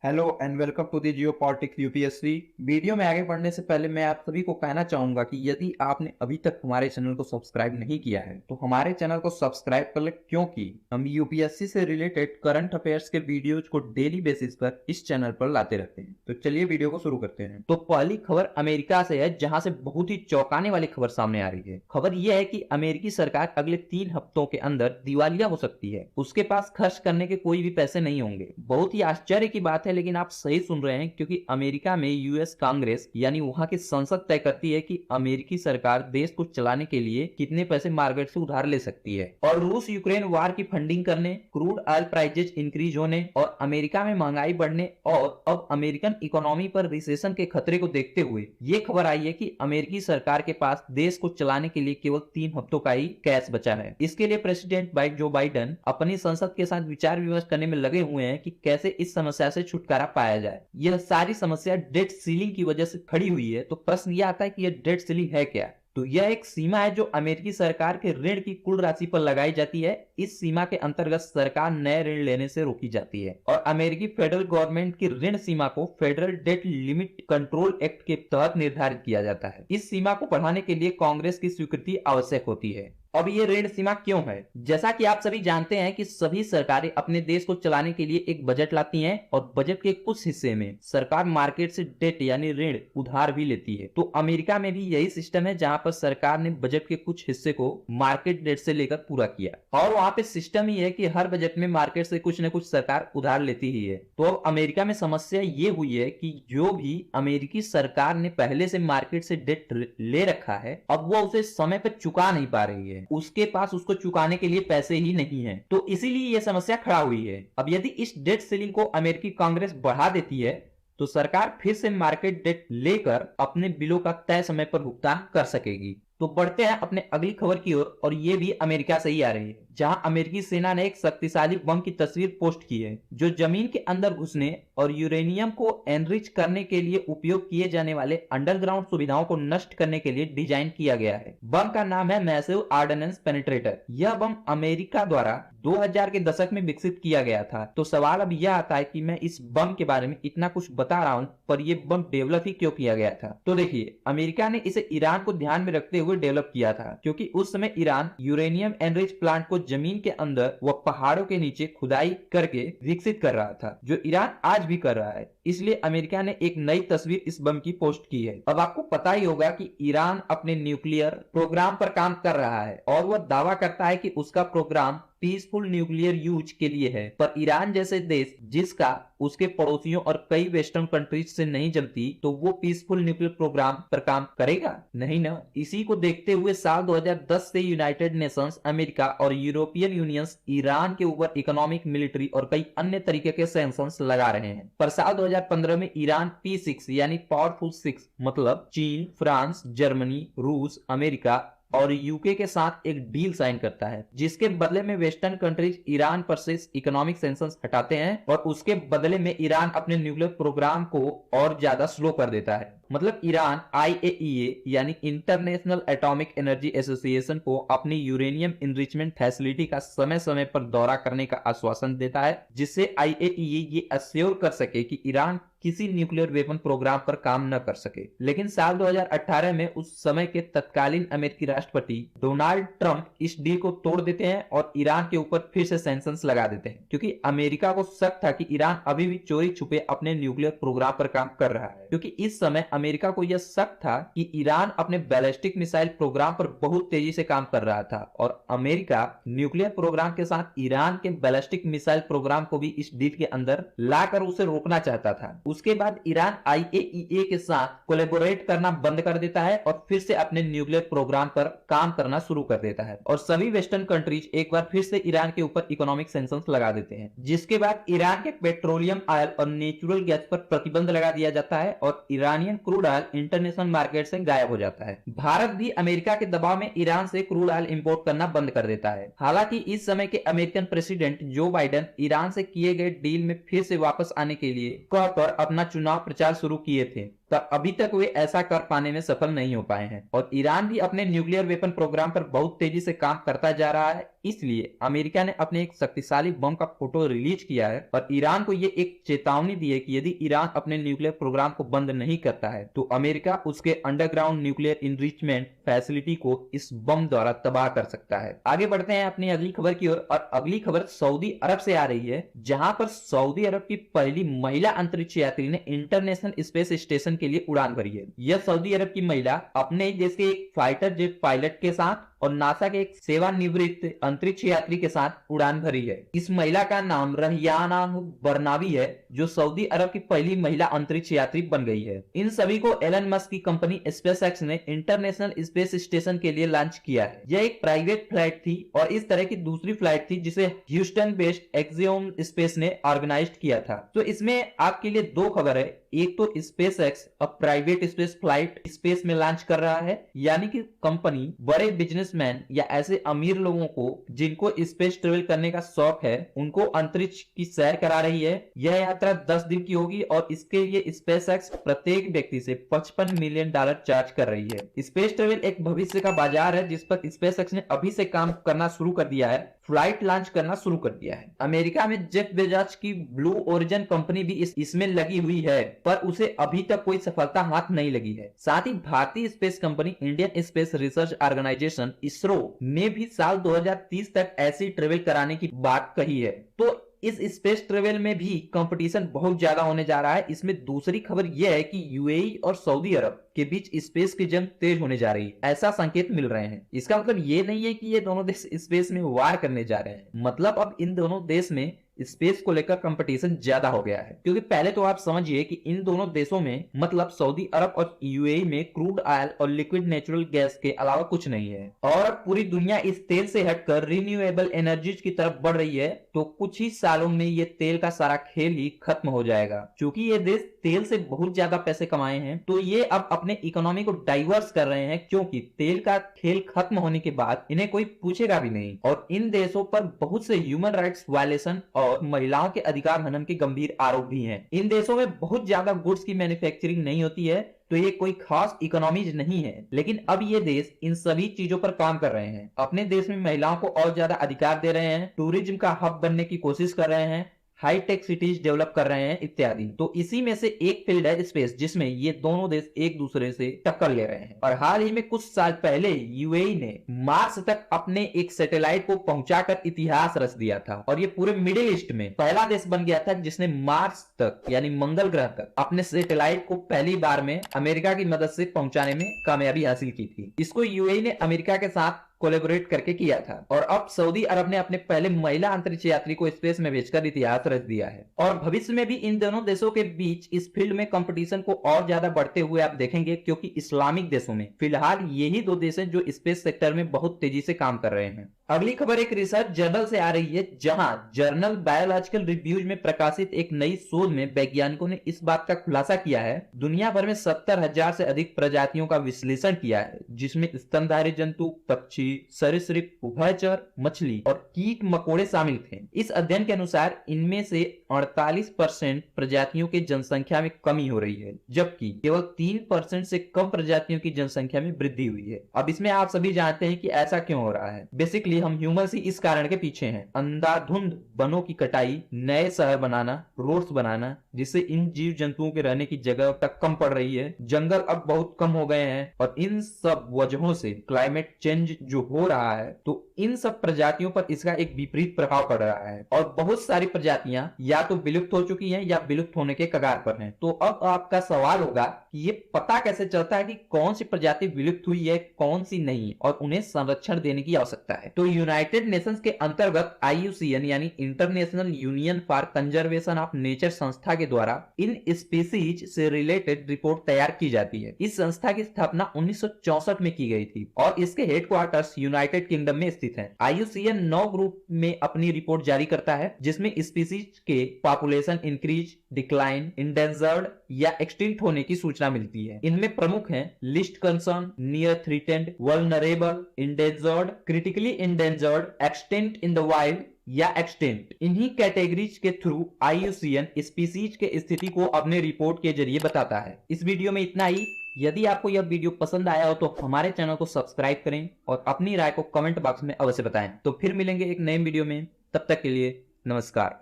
Hello and welcome to the geopolitics UPSC. Video में आगे बढ़ने से पहले मैं आप सभी को कहना चाहूंगा कि यदि आपने अभी तक हमारे चैनल को सब्सक्राइब नहीं किया है तो हमारे चैनल को सब्सक्राइब कर ले, क्योंकि हम यूपीएससी से रिलेटेड करंट अफेयर्स के वीडियोज को डेली बेसिस पर इस चैनल पर लाते रहते हैं। तो चलिए वीडियो को शुरू करते हैं। तो पहली खबर अमेरिका से है, जहां से बहुत ही चौंकाने वाली खबर सामने आ रही है। खबर यह है कि अमेरिकी सरकार अगले 3 हफ्तों के अंदर दिवालिया हो सकती है। उसके पास खर्च करने के कोई भी पैसे नहीं होंगे। बहुत ही आश्चर्य की बात है, लेकिन आप सही सुन रहे हैं, क्योंकि अमेरिका में यूएस कांग्रेस यानी वहां की संसद तय करती है कि अमेरिकी सरकार देश को चलाने के लिए कितने पैसे मार्केट से उधार ले सकती है। और रूस यूक्रेन वार की फंडिंग करने, क्रूड ऑयल प्राइसेज इंक्रीज होने और अमेरिका में महंगाई बढ़ने और अब अमेरिकन इकोनॉमी पर रिसेशन के खतरे को देखते हुए ये खबर आई है कि अमेरिकी सरकार के पास देश को चलाने के लिए केवल 3 हफ्तों का ही कैश बचा है। इसके लिए प्रेसिडेंट जो बाइडेन अपनी संसद के साथ विचार विमर्श करने में लगे हुए हैं कि कैसे इस समस्या से छुटकारा पाया जाए। यह सारी समस्या डेट सीलिंग की वजह से खड़ी हुई है। तो प्रश्न यह आता है कि यह डेट सीलिंग है क्या? तो यह एक सीमा है जो अमेरिकी सरकार के ऋण की कुल राशि पर लगाई जाती है। इस सीमा के अंतर्गत सरकार नए ऋण लेने से रोकी जाती है और अमेरिकी फेडरल गवर्नमेंट की ऋण सीमा को federal debt limit control act के तहत निर्धारित किया जाता है। इस सीमा को बढ़ाने के लिए कांग्रेस की स्वीकृति आवश्यक होती है। अब ये ऋण सीमा क्यों है? जैसा कि आप सभी जानते हैं कि सभी सरकारें अपने देश को चलाने के लिए एक बजट लाती हैं और बजट के कुछ हिस्से में सरकार मार्केट से डेट यानी ऋण उधार भी लेती है। तो अमेरिका में भी यही सिस्टम है, जहां पर सरकार ने बजट के कुछ हिस्से को मार्केट डेट से लेकर पूरा किया और वहां पे सिस्टम ही है कि हर बजट में मार्केट से कुछ न कुछ सरकार उधार लेती ही है। तो अब अमेरिका में समस्या ये हुई है कि जो भी अमेरिकी सरकार ने पहले से मार्केट से डेट ले रखा है, अब वो उसे समय पर चुका नहीं पा रही है। उसके पास उसको चुकाने के लिए पैसे ही नहीं है। तो इसीलिए यह समस्या खड़ा हुई है। अब यदि इस डेट सीलिंग को अमेरिकी कांग्रेस बढ़ा देती है तो सरकार फिर से मार्केट डेट लेकर अपने बिलों का तय समय पर भुगतान कर सकेगी। तो बढ़ते हैं अपने अगली खबर की ओर, और ये भी अमेरिका से ही आ रही है, जहां अमेरिकी सेना ने एक शक्तिशाली बम की तस्वीर पोस्ट की है जो जमीन के अंदर घुसने और यूरेनियम को एनरिच करने के लिए उपयोग किए जाने वाले अंडरग्राउंड सुविधाओं को नष्ट करने के लिए डिजाइन किया गया है। बम का नाम है मैसिव ऑर्डिनेंस पेनिट्रेटर। यह बम अमेरिका द्वारा 2000 के दशक में विकसित किया गया था। तो सवाल अब यह आता है कि मैं इस बम के बारे में इतना कुछ बता रहा हूं, पर यह बम डेवलप ही क्यों किया गया था? तो देखिए, अमेरिका ने इसे ईरान को ध्यान में रखते हुए डेवलप किया था, क्योंकि उस समय ईरान यूरेनियम एनरिच प्लांट को जमीन के अंदर व पहाड़ों के नीचे खुदाई करके विकसित कर रहा था, जो ईरान आज भी कर रहा है। इसलिए अमेरिका ने एक नई तस्वीर इस बम की पोस्ट की है। अब आपको पता ही होगा कि ईरान अपने न्यूक्लियर प्रोग्राम पर काम कर रहा है और वह दावा करता है कि उसका प्रोग्राम पीसफुल न्यूक्लियर यूज के लिए है। पर ईरान जैसे देश, जिसका उसके पड़ोसियों और कई वेस्टर्न कंट्रीज से नहीं जमती, तो वो पीसफुल न्यूक्लियर प्रोग्राम पर काम करेगा? नहीं ना। इसी को देखते हुए साल 2010 से यूनाइटेड नेशंस, अमेरिका और यूरोपियन यूनियन ईरान के ऊपर इकोनॉमिक, मिलिट्री और कई अन्य तरीके के सैंक्शंस लगा रहे हैं। पर साल 2015 में ईरान P6 यानी पावरफुल 6 मतलब चीन, फ्रांस, जर्मनी, रूस, अमेरिका और यूके के साथ एक डील साइन करता है, जिसके बदले में वेस्टर्न कंट्रीज ईरान पर से इकोनॉमिक सैंक्शंस हटाते हैं और उसके बदले में ईरान अपने न्यूक्लियर प्रोग्राम को और ज्यादा स्लो कर देता है। मतलब ईरान IAEA यानी इंटरनेशनल एटॉमिक एनर्जी एसोसिएशन को अपनी यूरेनियम इनरिचमेंट फैसिलिटी का समय समय पर दौरा करने का आश्वासन देता है, जिससे IAEA ये अश्योर कर सके कि ईरान किसी न्यूक्लियर वेपन प्रोग्राम पर काम न कर सके। लेकिन साल 2018 में उस समय के तत्कालीन अमेरिकी राष्ट्रपति डोनाल्ड ट्रंप इस डील को तोड़ देते हैं और ईरान के ऊपर फिर से सैंक्शंस लगा देते हैं, क्योंकि अमेरिका को शक था कि ईरान अभी भी चोरी छुपे अपने न्यूक्लियर प्रोग्राम पर काम कर रहा है। क्योंकि इस समय अमेरिका को यह शक था कि ईरान अपने बैलिस्टिक मिसाइल प्रोग्राम पर बहुत तेजी से काम कर रहा था और अमेरिका न्यूक्लियर प्रोग्राम के साथ ईरान के बैलिस्टिक मिसाइल प्रोग्राम को भी इस डील के अंदर लाकर उसे रोकना चाहता था। उसके बाद ईरान IAEA के साथ कोलैबोरेट करना बंद कर देता है और फिर से अपने न्यूक्लियर प्रोग्राम पर काम करना शुरू कर देता है और सभी वेस्टर्न कंट्रीज एक बार फिर से ईरान के ऊपर इकोनॉमिक सैंक्शंस लगा देते हैं, जिसके बाद ईरान के पेट्रोलियम ऑयल और नेचुरल गैस पर प्रतिबंध लगा दिया जाता है और Iranian crude oil international market से गायब हो जाता है। भारत भी अमेरिका के दबाव में ईरान से क्रूड ऑयल इंपोर्ट करना बंद कर देता है। हालांकि इस समय के American president Joe Biden Iran से किए गए डील में फिर से वापस आने के लिए कहकर अपना चुनाव प्रचार शुरू किए थे, तब अभी तक वे ऐसा कर पाने में सफल नहीं हो पाए हैं। और ईरान भी अपने न्यूक्लियर वेपन प्रोग्राम पर बहुत तेजी से काम करता जा रहा है। इसलिए अमेरिका ने अपने एक शक्तिशाली बम का फोटो रिलीज किया है और ईरान को ये एक चेतावनी दी है कि यदि ईरान अपने न्यूक्लियर प्रोग्राम को बंद नहीं करता है तो अमेरिका उसके अंडरग्राउंड न्यूक्लियर इनरिचमेंट फैसिलिटी को इस बम द्वारा तबाह कर सकता है। आगे बढ़ते हैं अपनी अगली खबर की ओर और अगली खबर सऊदी अरब से आ रही है, जहां पर सऊदी अरब की पहली महिला अंतरिक्ष यात्री ने इंटरनेशनल स्पेस स्टेशन के लिए उड़ान भरी है। यह सऊदी अरब की महिला अपने देश के एक फाइटर जेट पायलट के साथ और नासा के एक सेवानिवृत्त अंतरिक्ष यात्री के साथ उड़ान भरी है। इस महिला का नाम रहियाना बरनावी है, जो सऊदी अरब की पहली महिला अंतरिक्ष यात्री बन गई है। इन सभी को एलन मस्क की कंपनी स्पेसएक्स ने इंटरनेशनल स्पेस स्टेशन के लिए लॉन्च किया है। यह एक प्राइवेट फ्लाइट थी और इस तरह की दूसरी फ्लाइट थी जिसे ह्यूस्टन बेस्ड एक्सियोम स्पेस ने ऑर्गेनाइज किया था। तो इसमें आपके लिए दो खबर है, एक तो स्पेसएक्स अब प्राइवेट स्पेस फ्लाइट स्पेस में लॉन्च कर रहा है, यानी कि कंपनी बड़े बिजनेसमैन या ऐसे अमीर लोगों को जिनको स्पेस ट्रेवल करने का शौक है उनको अंतरिक्ष की सैर करा रही है। यह यात्रा 10 दिन की होगी और इसके लिए स्पेसएक्स प्रत्येक व्यक्ति से $55 मिलियन चार्ज कर रही है। स्पेस ट्रेवल एक भविष्य का बाजार है जिस पर स्पेसएक्स ने अभी से काम करना शुरू कर दिया है, फ्लाइट लॉन्च करना शुरू कर दिया है। अमेरिका में जेफ बेजोस की ब्लू ओरिजिन कंपनी भी इसमें लगी हुई है, पर उसे अभी तक कोई सफलता हाथ नहीं लगी है। साथ ही भारतीय space company Indian space research organisation ISRO ने भी साल 2030 तक ऐसी ट्रेवल कराने की बात कही है। तो इस स्पेस ट्रेवल में भी कंपटीशन बहुत ज्यादा होने जा रहा है। इसमें दूसरी खबर यह है कि यूएई और सऊदी अरब के बीच स्पेस की जंग तेज होने जा रही है, ऐसा संकेत मिल रहे हैं। इसका मतलब ये नहीं है कि ये दोनों देश स्पेस में वार करने जा रहे हैं, मतलब अब इन दोनों देश में स्पेस को लेकर कंपटीशन ज्यादा हो गया है। क्योंकि पहले तो आप समझिए कि इन दोनों देशों में मतलब सऊदी अरब और यूएई में क्रूड ऑयल और लिक्विड नेचुरल गैस के अलावा कुछ नहीं है और अब पूरी दुनिया इस तेल से हटकर रिन्यूएबल एनर्जीज की तरफ बढ़ रही है। तो कुछ ही सालों में ये तेल का सारा खेल ही खत्म हो जाएगा। क्योंकि ये देश तेल से बहुत ज्यादा पैसे कमाए हैं तो ये अब अपने इकोनॉमी को डाइवर्स कर रहे हैं, क्योंकि तेल का खेल खत्म होने के बाद इन्हें कोई पूछेगा भी नहीं। और इन देशों पर बहुत से ह्यूमन राइट्स वायलेशन और महिलाओं के अधिकार हनन के गंभीर आरोप भी हैं। इन देशों में बहुत ज्यादा गुड्स की मैन्युफैक्चरिंग नहीं होती है, तो ये कोई खास इकोनॉमीज नहीं है। लेकिन अब ये देश इन सभी चीजों पर काम कर रहे हैं, अपने देश में महिलाओं को और ज्यादा अधिकार दे रहे हैं, टूरिज्म का हब बनने की कोशिश कर रहे हैं, हाईटेक सिटीज डेवलप कर रहे हैं इत्यादि। तो इसी में से एक फील्ड है स्पेस, जिसमें ये दोनों देश एक दूसरे से टक्कर ले रहे हैं। और हाल ही में कुछ साल पहले यूएई ने मार्स तक अपने एक सैटेलाइट को पहुंचाकर इतिहास रच दिया था और ये पूरे मिडिल ईस्ट में पहला देश बन गया था जिसने मार्स तक यानी मंगल ग्रह तक अपने सैटेलाइट को पहली बार में अमेरिका की मदद से पहुंचाने में कामयाबी हासिल की थी। इसको यूएई ने अमेरिका के साथ कोलैबोरेट करके किया था और अब सऊदी अरब ने अपने पहले महिला अंतरिक्ष यात्री को स्पेस में भेजकर इतिहास रच दिया है। और भविष्य में भी इन दोनों देशों के बीच इस फील्ड में कंपटीशन को और ज्यादा बढ़ते हुए आप देखेंगे, क्योंकि इस्लामिक देशों में फिलहाल यही दो देश हैं जो स्पेस सेक्टर में बहुत तेजी से काम कर रहे हैं। अगली खबर एक रिसर्च जर्नल से आ रही है, जहां जर्नल बायोलॉजिकल रिव्यूज में प्रकाशित एक नई शोध में वैज्ञानिकों ने इस बात का खुलासा किया है, दुनिया भर में 70,000 से अधिक प्रजातियों का विश्लेषण किया है, जिसमें स्तनधारी जंतु, पक्षी, सरीसृप, उभयचर, मछली और कीट मकोड़े शामिल थे। इस अध्ययन के अनुसार इनमें से 48% प्रजातियों की जनसंख्या में कमी हो रही है, जबकि केवल 3% से कम प्रजातियों की जनसंख्या में वृद्धि हुई है। अब इसमें आप सभी जानते हैं कि ऐसा क्यों हो रहा है। बेसिकली हम ह्यूमंस ही इस कारण के पीछे हैं। अंधाधुंध वनों की कटाई, नए शहर बनाना, रोड्स बनाना, जिससे इन जीव जंतुओं के रहने की जगह तक कम पड़ रही है। जंगल अब बहुत कम हो गए हैं और इन सब वजहों से क्लाइमेट चेंज जो हो रहा है तो इन सब प्रजातियों पर इसका एक विपरीत प्रभाव पड़ रहा है और बहुत सारी प्रजातियां या तो विलुप्त हो चुकी हैं या विलुप्त होने के कगार पर हैं। तो अब आपका सवाल होगा कि ये पता कैसे चलता है कि कौन सी प्रजाति विलुप्त हुई है, कौन सी नहीं, और उन्हें संरक्षण देने की आवश्यकता है। तो यूनाइटेड नेशंस के अंतर्गत IUCN यानी international union for conservation of nature संस्था के द्वारा इन स्पीसीज से रिलेटेड रिपोर्ट तैयार की जाती है। इस संस्था की स्थापना 1964 में की गई थी और इसके हेडक्वार्टर्स यूनाइटेड किंगडम में स्थित स्थित है। IUCN 9 ग्रुप में अपनी रिपोर्ट जारी करता है, जिसमें स्पीसीज के पॉपुलेशन इंक्रीज, डिक्लाइन, इंडेंजर्ड या एक्सटिंक्ट होने की सूचना मिलती है। इनमें प्रमुख हैं list concern, near threatened, vulnerable, endangered, critically endangered, extinct in the wild या एक्सटेंट। इन्हीं कैटेगरीज के थ्रू IUCN स्पीसीज के स्थिति को अपने रिपोर्ट के जरिए बताता है। इस वीडियो में इतना ही। यदि आपको यह वीडियो पसंद आया हो तो हमारे चैनल को सब्सक्राइब करें और अपनी राय को कमेंट बॉक्स में अवश्य बताएं। तो फिर मिलेंगे एक नए वीडियो में, तब तक के लिए नमस्कार।